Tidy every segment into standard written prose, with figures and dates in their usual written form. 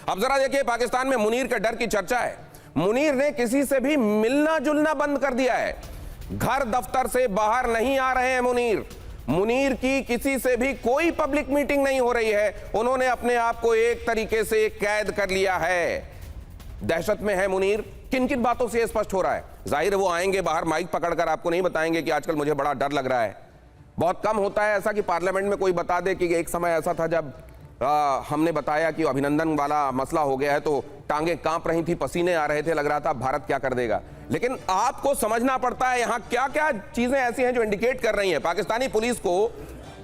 अब जरा देखिए, पाकिस्तान में मुनीर के डर की चर्चा है। मुनीर ने किसी से भी मिलना जुलना बंद कर दिया है, घर दफ्तर से बाहर नहीं आ रहे हैं मुनीर की किसी से भी कोई पब्लिक मीटिंग नहीं हो रही है। उन्होंने अपने आप को एक तरीके से कैद कर लिया है। दहशत में है मुनीर। किन किन बातों से स्पष्ट हो रहा है? जाहिर है वो आएंगे बाहर, माइक पकड़कर आपको नहीं बताएंगे कि आजकल मुझे बड़ा डर लग रहा है। बहुत कम होता है ऐसा कि पार्लियामेंट में कोई बता दे कि एक समय ऐसा था जब हमने बताया कि अभिनंदन वाला मसला हो गया है तो टांगे कांप रही थी, पसीने आ रहे थे, लग रहा था भारत क्या कर देगा। लेकिन आपको समझना पड़ता है यहां क्या क्या चीजें ऐसी हैं जो इंडिकेट कर रही हैं पाकिस्तानी पुलिस को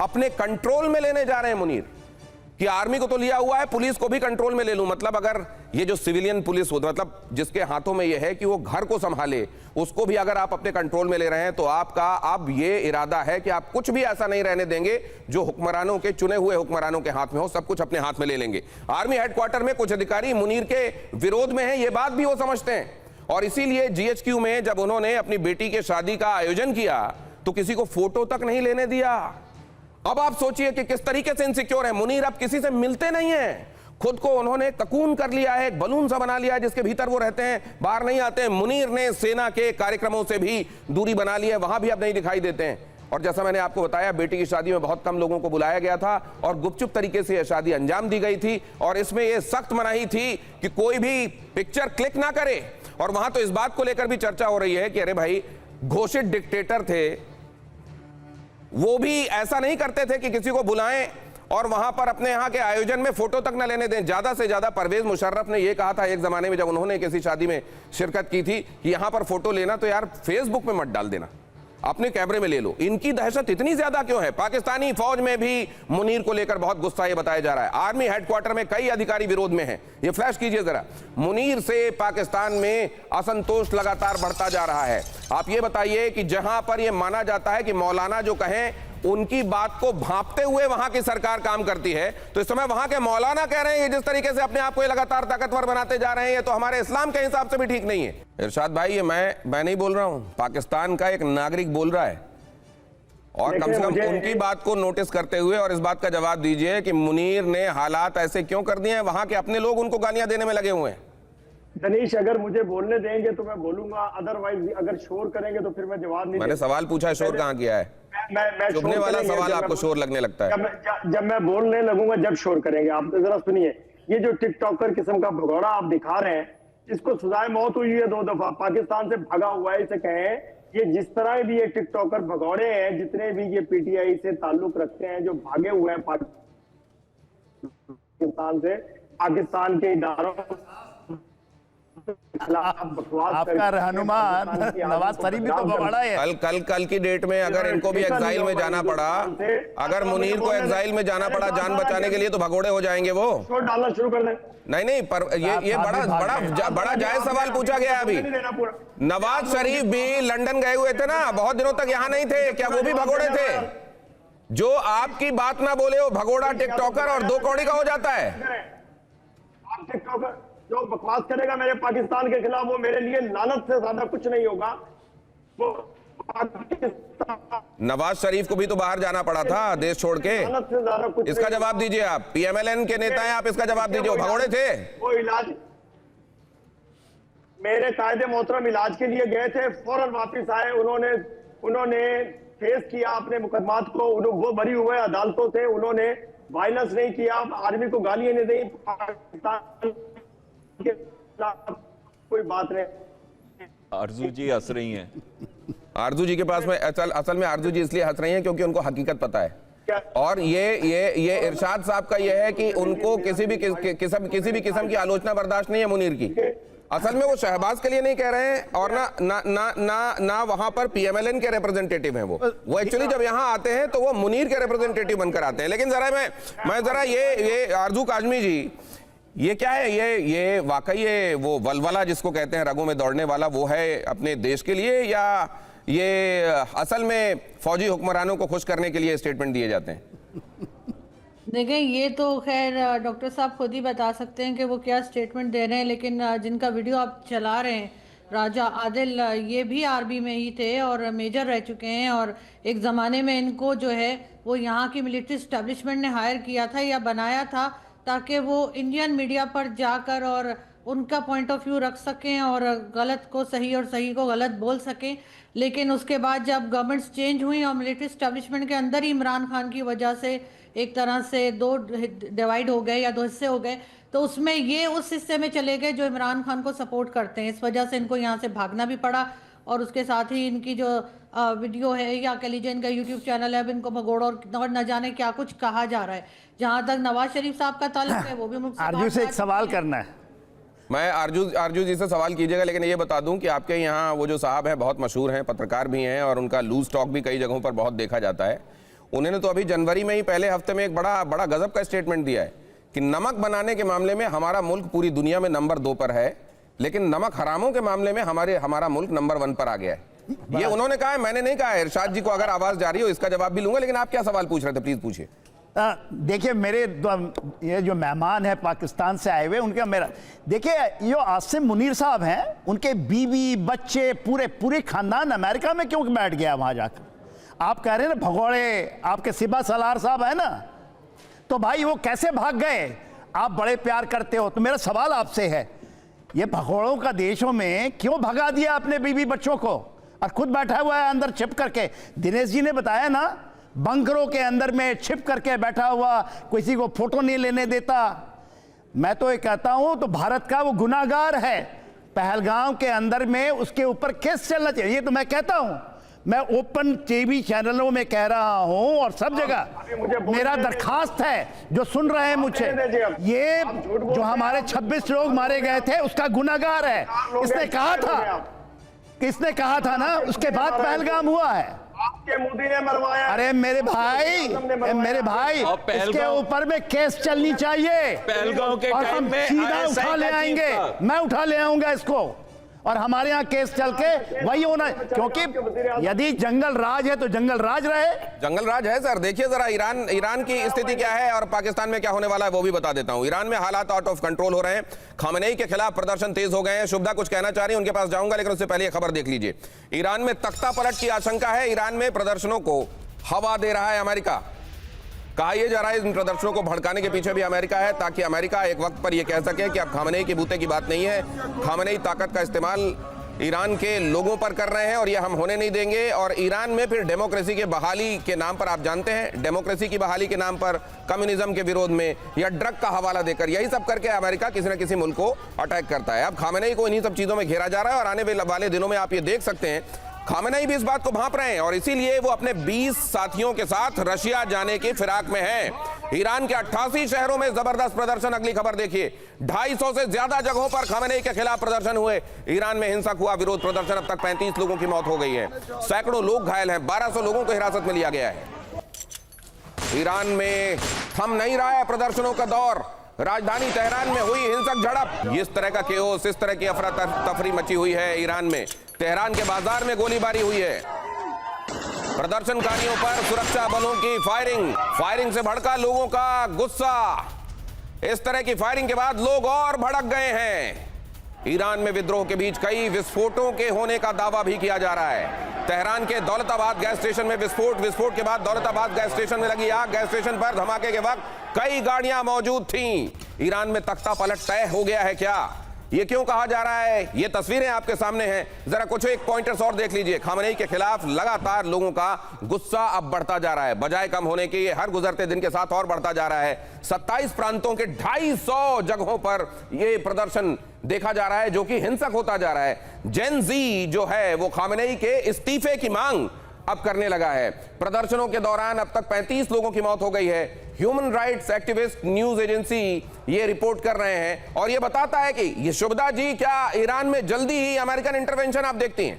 अपने कंट्रोल में लेने जा रहे हैं मुनीर। कि आर्मी को तो लिया हुआ है, पुलिस को भी कंट्रोल में ले लूं। मतलब अगर ये जो सिविलियन पुलिस होती, मतलब जिसके हाथों में ये है कि वो घर को संभाले, उसको भी अगर आप अपने कंट्रोल में ले रहे हैं तो आपका अब ये इरादा है कि आप कुछ भी ऐसा नहीं रहने देंगे जो हुक्मरानों के, चुने हुए हुक्मरानों के हाथ में हो, सब कुछ अपने हाथ में ले लेंगे। आर्मी हेडक्वार्टर में कुछ अधिकारी मुनीर के विरोध में हैं, ये बात भी वो समझते हैं। और इसीलिए जीएचक्यू में जब उन्होंने अपनी बेटी के शादी का आयोजन किया तो किसी को फोटो तक नहीं लेने दिया। अब आप सोचिए कि किस तरीके से इनसिक्योर है मुनीर। अब किसी से मिलते नहीं हैं, खुद को उन्होंने ककून कर लिया है, एक बलून सा बना लिया है जिसके भीतर वो रहते हैं, बाहर नहीं आते हैं। मुनीर ने सेना के कार्यक्रमों से भी दूरी बना ली है, वहां भी अब नहीं दिखाई देते हैं। और जैसा मैंने आपको बताया, बेटी की शादी में बहुत कम लोगों को बुलाया गया था और गुपचुप तरीके से यह शादी अंजाम दी गई थी। और इसमें यह सख्त मनाही थी कि कोई भी पिक्चर क्लिक ना करे। और वहां तो इस बात को लेकर भी चर्चा हो रही है कि अरे भाई, घोषित डिक्टेटर थे, वो भी ऐसा नहीं करते थे कि किसी को बुलाएं और वहां पर अपने यहां के आयोजन में फोटो तक न लेने दें। ज्यादा से ज्यादा परवेज मुशर्रफ ने यह कहा था एक जमाने में जब उन्होंने किसी शादी में शिरकत की थी कि यहां पर फोटो लेना तो यार फेसबुक में मत डाल देना, अपने कैमरे में ले लो। इनकी दहशत इतनी ज्यादा क्यों है? पाकिस्तानी फौज में भी मुनीर को लेकर बहुत गुस्सा ये बताया जा रहा है। आर्मी हेडक्वार्टर में कई अधिकारी विरोध में हैं। ये फ्लैश कीजिए जरा। मुनीर से पाकिस्तान में असंतोष लगातार बढ़ता जा रहा है। आप ये बताइए कि जहां पर यह माना जाता है कि मौलाना जो कहें उनकी बात को भांपते हुए वहां की सरकार काम करती है, तो इस समय वहां के मौलाना कह रहे हैं जिस तरीके से अपने आप को लगातार ताकतवर बनाते जा रहे हैं, ये तो हमारे इस्लाम के हिसाब से भी ठीक नहीं है। इरशाद भाई, ये मैं नहीं बोल रहा हूं, पाकिस्तान का एक नागरिक बोल रहा है। और कम से कम उनकी बात को नोटिस करते हुए और इस बात का जवाब दीजिए कि मुनीर ने हालात ऐसे क्यों कर दिए हैं, वहां के अपने लोग उनको गालियां देने में लगे हुए हैं। दनीश, अगर मुझे बोलने देंगे तो मैं बोलूंगा, अदरवाइज अगर शोर करेंगे तो फिर मैं जवाब नहीं। मैंने सवाल पूछा, शोर कहाँ किया है? मैं चुभने वाला सवाल आपको शोर लगने लगता है। जब मैं बोलने लगूंगा जब शोर करेंगे। आप तो जरा सुनिए, ये जो टिकटॉकर किस्म का भगोड़ा आप दिखा रहे हैं, इसको सजाए मौत हुई है 2 दफा, पाकिस्तान से भागा हुआ है। इसे कहें ये जिस तरह भी ये टिकटॉकर भगौड़े हैं, जितने भी ये पीटीआई से ताल्लुक रखते हैं, जो भागे हुए हैं पाकिस्तान से, पाकिस्तान के इदारों आपका रहनुमा नवाज शरीफ भी तो भगोड़ा है। कल की डेट में अगर इनको भी एक्साइल में जाना पड़ा, अगर मुनीर को एक्साइल में जाना पड़ा जान बचाने के लिए, तो भगोड़े हो जाएंगे वो। डालना शुरू कर दें। नहीं, पर ये बड़ा जायज सवाल पूछा गया अभी। नवाज शरीफ भी लंदन गए हुए थे ना, बहुत दिनों तक यहाँ नहीं थे, क्या वो भी भगोड़े थे? जो आपकी बात ना बोले वो भगोड़ा, टिकटॉकर और 2 कौड़ी का हो जाता है। आप टिकटॉकर जो बकवास करेगा मेरे पाकिस्तान के खिलाफ, वो मेरे लिए लानत से ज्यादा कुछ नहीं होगा। वो नवाज शरीफ को भी तो बाहर जाना पड़ा था देश छोड़ के। इसका जवाब दीजिए आप, पीएमएलएन के नेता हैं आप, इसका जवाब दीजिए। वो भगोड़े थे? वो इलाज, मेरे कायदे मोहतरम इलाज के लिए गए थे, फौरन वापस आए। उन्होंने फेस किया अपने मुकदमात को, वो बरी हुए अदालतों से, उन्होंने वायलेंस नहीं किया, आर्मी को गालियां नहीं दी, पाकिस्तान के कोई बात नहीं। आरजू जी हंस रही हैं। आरजू जी के पास में असल में आरजू जी इसलिए हंस रही हैं क्योंकि उनको हकीकत पता है। और ये इरशाद साहब का ये है कि उनको किसी भी किस्म की आलोचना बर्दाश्त नहीं है मुनीर की। असल में वो शहबाज के लिए नहीं कह रहे हैं और ना वहां पर पीएमएलएन के रिप्रेजेंटेटिव हैं। वो एक्चुअली जब यहाँ आते हैं तो वो मुनीर के रिप्रेजेंटेटिव बनकर आते हैं। लेकिन जरा मैं जरा ये आरजू काजमी जी, ये क्या है? ये वाकई ये वो वलवला जिसको कहते हैं रगों में दौड़ने वाला, वो है अपने देश के लिए, या ये असल में फौजी हुक्मरानों को खुश करने के लिए स्टेटमेंट दिए जाते हैं? देखें, ये तो खैर डॉक्टर साहब खुद ही बता सकते हैं कि वो क्या स्टेटमेंट दे रहे हैं। लेकिन जिनका वीडियो आप चला रहे हैं, राजा आदिल, ये भी आर्मी में ही थे और मेजर रह चुके हैं। और एक ज़माने में इनको जो है वो यहाँ की मिलिट्री इस्टेब्लिशमेंट ने हायर किया था या बनाया था ताकि वो इंडियन मीडिया पर जाकर और उनका पॉइंट ऑफ व्यू रख सकें और गलत को सही और सही को गलत बोल सकें। लेकिन उसके बाद जब गवर्नमेंट्स चेंज हुई और मिलिट्री एस्टेब्लिशमेंट के अंदर ही इमरान खान की वजह से एक तरह से दो डिवाइड हो गए या दो हिस्से हो गए, तो उसमें ये उस हिस्से में चले गए जो इमरान खान को सपोर्ट करते हैं। इस वजह से इनको यहाँ से भागना भी पड़ा और उसके साथ ही इनकी जो वीडियो है या कह लीजिए इनका यूट्यूब चैनल है, अब इनको भगोड़ और न जाने क्या कुछ कहा जा रहा है। जहाँ तक नवाज शरीफ साहब का ताल्लुक है वो भी मुझसे आरजू से एक सवाल करना है। मैं आरजू जी से सवाल कीजिएगा, लेकिन ये बता दूं कि आपके यहाँ वो जो साहब हैं बहुत मशहूर हैं, पत्रकार भी हैं और उनका लूज टॉक भी कई जगहों पर बहुत देखा जाता है। उन्होंने तो अभी जनवरी में ही पहले हफ्ते में एक बड़ा गजब का स्टेटमेंट दिया है कि नमक बनाने के मामले में हमारा मुल्क पूरी दुनिया में नंबर 2 पर है, लेकिन नमक हरामों के मामले में हमारा मुल्क नंबर 1 पर आ गया है। ये उन्होंने कहा है, मैंने नहीं कहा है। इरशाद जी को अगर आवाज जा रही हो इसका जवाब भी लूंगा, लेकिन आप क्या सवाल पूछ रहे थे, प्लीज पूछिए। देखिए मेरे ये जो मेहमान है पाकिस्तान से आए हुए, उनका मेरा देखिए ये आसिम मुनीर साहब हैं, उनके बीवी बच्चे पूरे खानदान अमेरिका में क्यों बैठ गया वहां जाकर? आप कह रहे हैं ना भगोड़े, आपके सिबा सलार साहब है ना, तो भाई वो कैसे भाग गए? आप बड़े प्यार करते हो, तो मेरा सवाल आपसे है, ये भगोड़ों का देशों में क्यों भगा दिया अपने बीवी बच्चों को और खुद बैठा हुआ है अंदर छिप करके? दिनेश जी ने बताया ना, बंकरों के अंदर में छिप करके बैठा हुआ, किसी को फोटो नहीं लेने देता। मैं तो ये कहता हूं तो भारत का वो गुनाहगार है। पहलगाम के अंदर में उसके ऊपर केस चलना चाहिए, ये तो मैं कहता हूं। मैं ओपन टीवी चैनलों में कह रहा हूं और सब जगह मेरा दरखास्त है, जो सुन रहे हैं मुझे, ये जो हमारे 26 लोग मारे गए थे उसका गुनाहगार है। किसने कहा था ना, उसके बाद पहलगाम हुआ है। आपके मोदी ने मरवाया। अरे मेरे भाई इसके ऊपर में केस चलनी चाहिए पहलगाम के और हम सीधा उठा ले आएंगे, मैं उठा ले आऊंगा इसको और हमारे यहाँ केस चल के वही होना है, क्योंकि यदि जंगल राज है तो जंगल राज रहे। जंगल राज है सर। देखिए जरा ईरान की स्थिति क्या है और पाकिस्तान में क्या होने वाला है वो भी बता देता हूं। ईरान में हालात आउट ऑफ कंट्रोल हो रहे हैं, खामेनेई के खिलाफ प्रदर्शन तेज हो गए हैं। शुभदा कुछ कहना चाह रही है, उनके पास जाऊंगा, लेकिन उससे पहले खबर देख लीजिए। ईरान में तख्ता पलट की आशंका है। ईरान में प्रदर्शनों को हवा दे रहा है अमेरिका। कहा यह जा रहा है इन प्रदर्शनों को भड़काने के पीछे भी अमेरिका है, ताकि अमेरिका एक वक्त पर यह कह सके कि अब खामेनेई की बूते की बात नहीं है, खामेनेई ताकत का इस्तेमाल ईरान के लोगों पर कर रहे हैं और यह हम होने नहीं देंगे। और ईरान में फिर डेमोक्रेसी के बहाली के नाम पर, आप जानते हैं, डेमोक्रेसी की बहाली के नाम पर कम्युनिज्म के विरोध में या ड्रग का हवाला देकर, यही सब करके अमेरिका किसी न किसी मुल्क को अटैक करता है। अब खामेनेई को इन्हीं सब चीजों में घेरा जा रहा है और आने वाले दिनों में आप ये देख सकते हैं खामेनेई भी इस बात को भांप रहे हैं और इसीलिए वो अपने 20 साथियों के साथ रशिया जाने की फिराक में हैं। ईरान के 88 शहरों में जबरदस्त प्रदर्शन। अगली खबर देखिए, 250 से ज्यादा जगहों पर खामेनेई के खिलाफ प्रदर्शन हुए। ईरान में हिंसक हुआ विरोध प्रदर्शन, अब तक 35 लोगों की मौत हो गई है, सैकड़ों लोग घायल हैं, 1200 लोगों को हिरासत में लिया गया है। ईरान में थम नहीं रहा है प्रदर्शनों का दौर। राजधानी तेहरान में हुई हिंसक झड़प। इस तरह का केओस, इस तरह की अफरा तफरी मची हुई है ईरान में। तेहरान के बाजार में गोलीबारी हुई है, प्रदर्शनकारियों पर सुरक्षा बलों की फायरिंग से भड़का लोगों का गुस्सा। इस तरह की फायरिंग के बाद लोग और भड़क गए हैं। ईरान में विद्रोह के बीच कई विस्फोटों के होने का दावा भी किया जा रहा है। तेहरान के दौलताबाद गैस स्टेशन में विस्फोट के बाद दौलताबाद गैस स्टेशन में लगी आग। गैस स्टेशन पर धमाके के वक्त कई गाड़ियां मौजूद थीं। ईरान में तख्ता पलट तय हो गया है क्या? ये क्यों कहा जा रहा है? ये तस्वीरें आपके सामने हैं, जरा कुछ एक पॉइंटर्स और देख लीजिए। खामेनेई के खिलाफ लगातार लोगों का गुस्सा अब बढ़ता जा रहा है, बजाय कम होने के ये हर गुजरते दिन के साथ और बढ़ता जा रहा है। 27 प्रांतों के 250 जगहों पर ये प्रदर्शन देखा जा रहा है, जो कि हिंसक होता जा रहा है। जेन जी जो है वो खामेनेई के इस्तीफे की मांग अब करने लगा है। प्रदर्शनों के दौरान अब तक 35 लोगों की मौत हो गई है। Human rights activist news agency ये रिपोर्ट कर रहे हैं और ये बताता है कि ये शुभदा जी, क्या ईरान में जल्दी ही अमेरिकन इंटरवेंशन आप देखती हैं?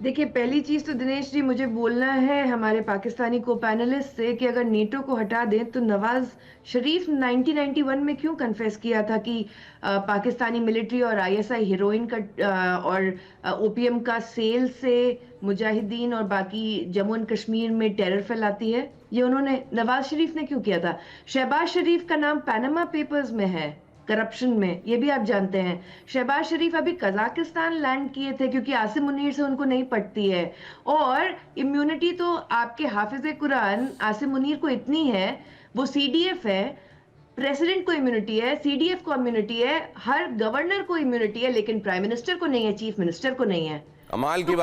देखिए, पहली चीज तो दिनेश जी मुझे बोलना है हमारे पाकिस्तानी को पैनलिस्ट से कि अगर नेटो को हटा दें तो नवाज शरीफ 1991 में क्यों कन्फेस किया था कि पाकिस्तानी मिलिट्री और आईएसआई हीरोइन का और ओपीएम का सेल से मुजाहिदीन और बाकी जम्मू एंड कश्मीर में टेरर फैलाती है? ये उन्होंने, नवाज शरीफ ने क्यों किया था? शहबाज शरीफ का नाम पैनामा पेपर्स में है करप्शन में, ये भी आप जानते हैं। शहबाज शरीफ अभी कजाकिस्तान लैंड किए थे क्योंकि आसिम मुनीर से उनको नहीं पटती है, और इम्यूनिटी तो आपके हाफिज कुरान आसिम मुनीर को इतनी है, वो सीडीएफ है, प्रेसिडेंट को इम्यूनिटी है, सीडीएफ को इम्यूनिटी है, हर गवर्नर को इम्यूनिटी है, लेकिन प्राइम मिनिस्टर को नहीं है, चीफ मिनिस्टर को नहीं है। कमाल की